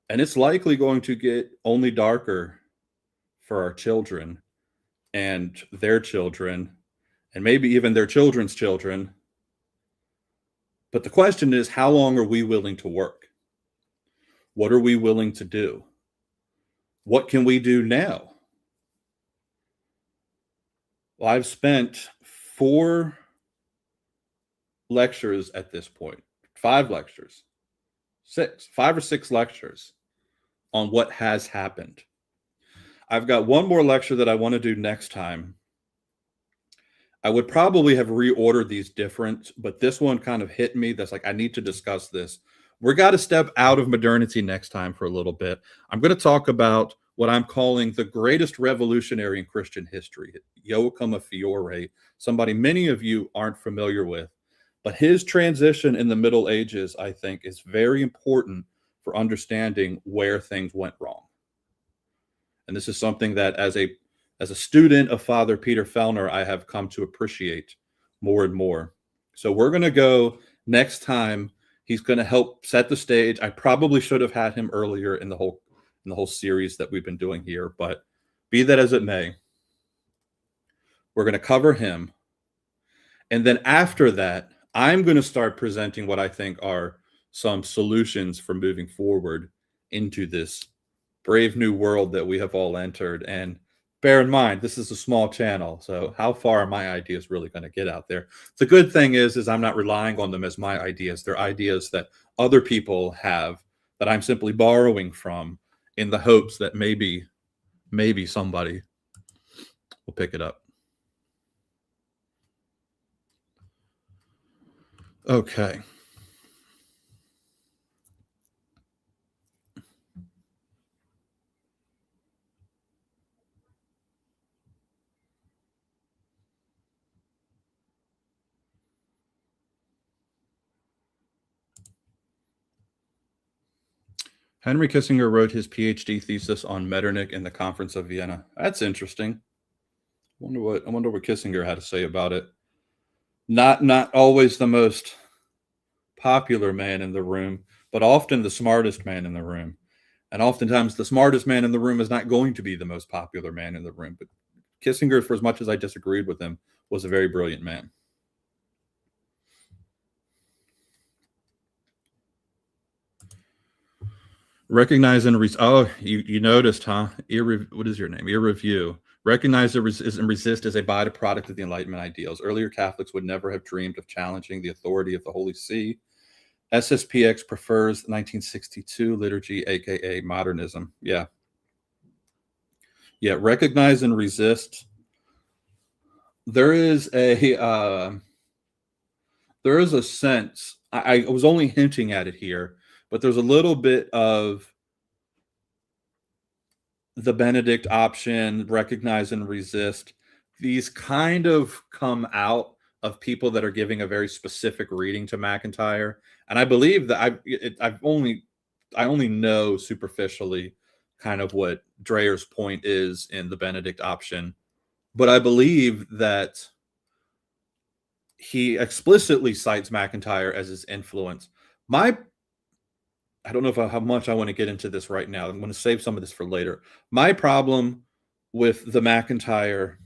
And it's likely going to get only darker for our children and their children, and maybe even their children's children. But the question is, how long are we willing to work? What are we willing to do? What can we do now? Well, I've spent 4 lectures at this point, 5 lectures, 5 or 6 lectures on what has happened. I've got one more lecture that I want to do next time. I would probably have reordered these different, but this one kind of hit me. That's like, I need to discuss this. We're got to step out of modernity next time for a little bit. I'm going to talk about what I'm calling the greatest revolutionary in Christian history, Joachim of Fiore, somebody many of you aren't familiar with. But his transition in the Middle Ages, I think, is very important for understanding where things went wrong. And this is something that as a student of Father Peter Fellner, I have come to appreciate more and more. So we're going to go next time. He's going to help set the stage. I probably should have had him earlier in the whole series that we've been doing here, but be that as it may, We're going to cover him. And then after that, I'm going to start presenting what I think are some solutions for moving forward into this brave new world that we have all entered. And bear in mind, this is a small channel, so how far are my ideas really going to get out there? The good thing is I'm not relying on them as my ideas. They're ideas that other people have that I'm simply borrowing from in the hopes that maybe somebody will pick it up. Okay. Henry Kissinger wrote his PhD thesis on Metternich in the Conference of Vienna. That's interesting. I wonder what Kissinger had to say about it. Not always the most popular man in the room, but often the smartest man in the room. And oftentimes the smartest man in the room is not going to be the most popular man in the room. But Kissinger, for as much as I disagreed with him, was a very brilliant man. Recognize and you noticed, huh? What is your name? Ear review. Recognize and resist as a byproduct of the Enlightenment ideals. Earlier Catholics would never have dreamed of challenging the authority of the Holy See. SSPX prefers 1962 liturgy, aka modernism. Yeah. Recognize and resist. There is a sense. I was only hinting at it here, but there's a little bit of the Benedict option, recognize and resist. These kind of come out of people that are giving a very specific reading to MacIntyre, and I believe that I only know superficially kind of what Dreyer's point is in the Benedict option, but I believe that he explicitly cites MacIntyre as his influence. I don't know how much I want to get into this right now. I'm going to save some of this for later. My problem with the MacIntyre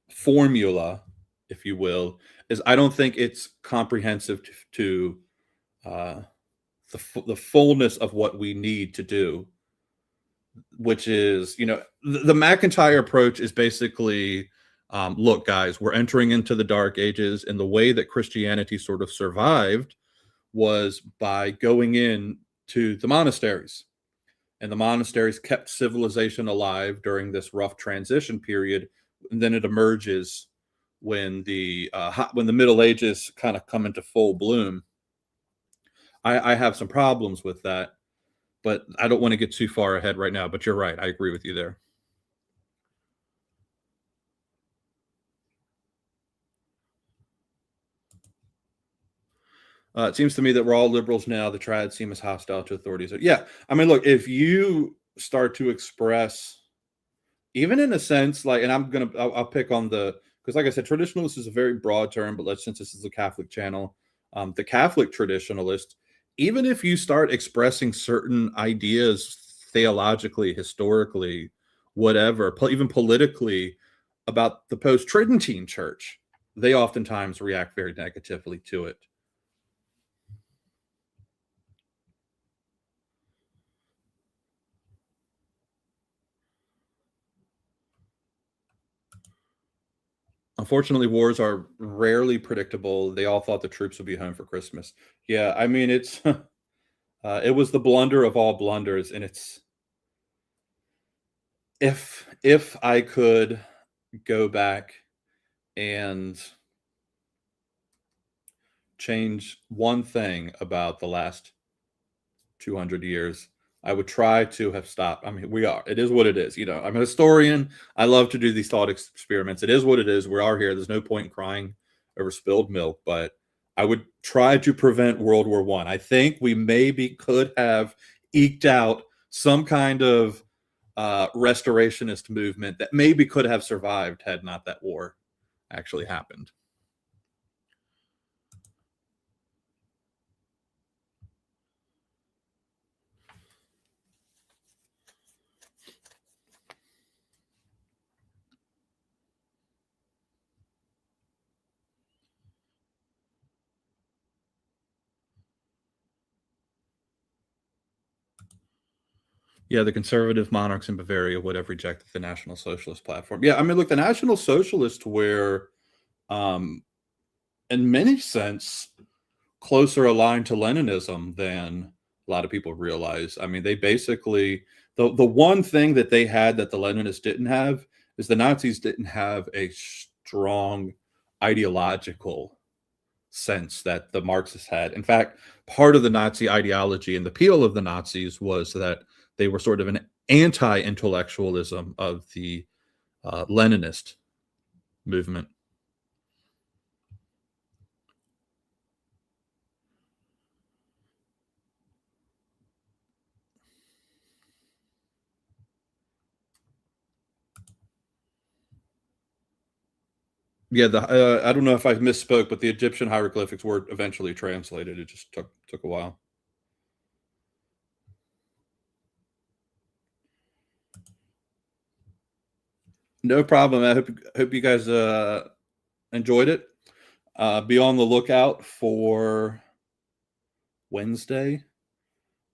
formula, if you will, is I don't think it's comprehensive to the fullness of what we need to do, which is, the MacIntyre approach is basically, look, guys, we're entering into the Dark Ages, and the way that Christianity sort of survived was by going in to the monasteries, and the monasteries kept civilization alive during this rough transition period, and then it emerges when the Middle Ages kind of come into full bloom. I have some problems with that, but I don't want to get too far ahead right now. But you're right, I agree with you there. It seems to me that we're all liberals now. The triads seem as hostile to authorities. Yeah, I mean, look, if you start to express, even in a sense, like, and I'll pick on because, like I said, traditionalist is a very broad term, but since this is a Catholic channel, the Catholic traditionalist, even if you start expressing certain ideas theologically, historically, whatever, even politically, about the post-Tridentine church, they oftentimes react very negatively to it. Unfortunately, wars are rarely predictable. They all thought the troops would be home for Christmas. Yeah, I mean, it's it was the blunder of all blunders, and it's if I could go back and change one thing about the last 200 years, I would try to have stopped. I mean, it is what it is. I'm a historian. I love to do these thought experiments. It is what it is. We are here. There's no point in crying over spilled milk, but I would try to prevent World War I. I think we maybe could have eked out some kind of restorationist movement that maybe could have survived had not that war actually happened. Yeah, the conservative monarchs in Bavaria would have rejected the National Socialist platform. Yeah, I mean, look, the National Socialists were, um, in many sense, closer aligned to Leninism than a lot of people realize. I mean, they basically the one thing that they had that the Leninists didn't have is the Nazis didn't have a strong ideological sense that the Marxists had. In fact, part of the Nazi ideology and the appeal of the Nazis was that they were sort of an anti-intellectualism of the Leninist movement. Yeah, I don't know if I misspoke, but the Egyptian hieroglyphics were eventually translated. It just took a while. No problem. I hope you guys enjoyed it. Be on the lookout for Wednesday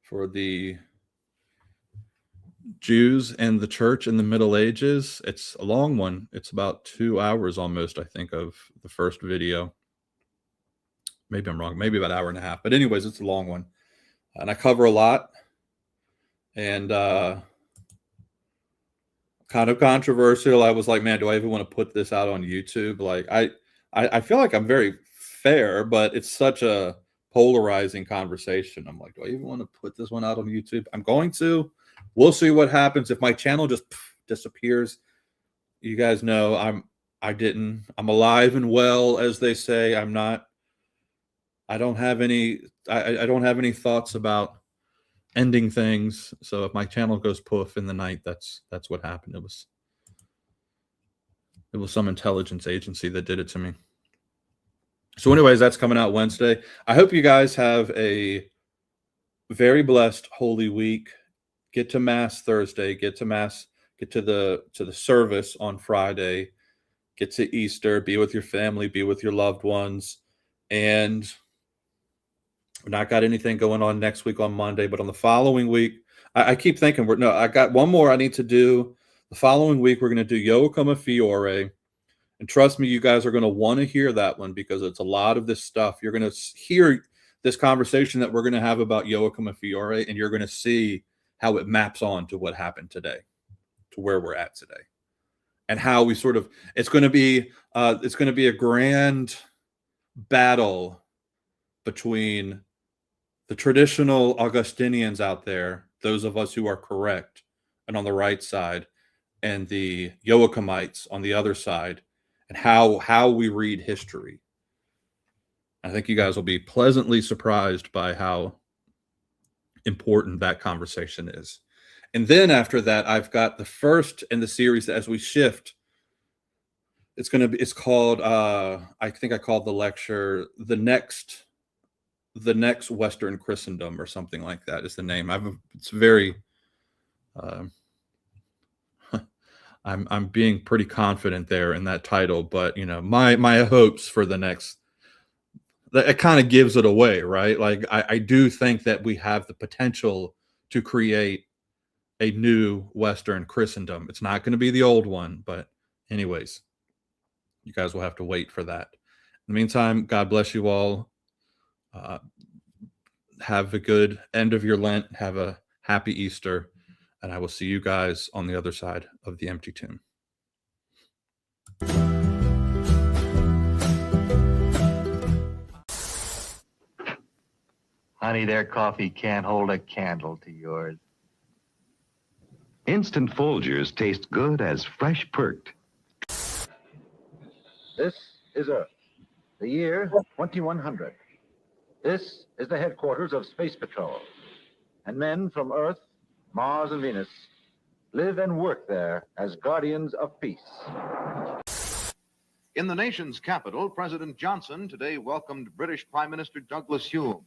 for the Jews and the Church in the Middle Ages. It's a long one. It's about 2 hours almost, I think, of the first video. Maybe I'm wrong. Maybe about an hour and a half. But anyways, it's a long one, and I cover a lot. And kind of controversial. I was like, man, do I even want to put this out on YouTube? Like, I feel like I'm very fair, but it's such a polarizing conversation. I'm like, do I even want to put this one out on YouTube? I'm going to. We'll see what happens if my channel just disappears. You guys know I'm alive and well, as they say. I'm not. I don't have any. I don't have any thoughts about ending things. So if my channel goes poof in the night, that's what happened. It was some intelligence agency that did it to me. So anyways, that's coming out Wednesday. I hope you guys have a very blessed Holy Week. Get to Mass Thursday, get to the service on Friday, get to Easter, be with your family, be with your loved ones. And we've not got anything going on next week on Monday, but on the following week, I keep thinking I got one more I need to do. The following week, we're going to do Yo Come Fiore. And trust me, you guys are going to want to hear that one because it's a lot of this stuff. You're going to hear this conversation that we're going to have about Joachim Fiore, and you're going to see how it maps on to what happened today, to where we're at today, and how we sort of it's going to be a grand battle between the traditional Augustinians out there, those of us who are correct and on the right side, and the Joachimites on the other side, and how we read history. I think you guys will be pleasantly surprised by how important that conversation is. And then after that, I've got the first in the series as we shift. It's called I think I called the lecture the next Western Christendom or something like that is the name. It's very I'm being pretty confident there in that title, but my hopes for the next, it kind of gives it away, right? Like I do think that we have the potential to create a new Western Christendom. It's not going to be the old one, but anyways, you guys will have to wait for that. In the meantime, God bless you all. Have a good end of your Lent. Have a happy Easter, and I will see you guys on the other side of the empty tomb. Honey, their coffee can't hold a candle to yours. Instant Folgers taste good as fresh perked. This is Earth, the year 2100. This is the headquarters of Space Patrol. And men from Earth, Mars, and Venus live and work there as guardians of peace. In the nation's capital, President Johnson today welcomed British Prime Minister Douglas Hume.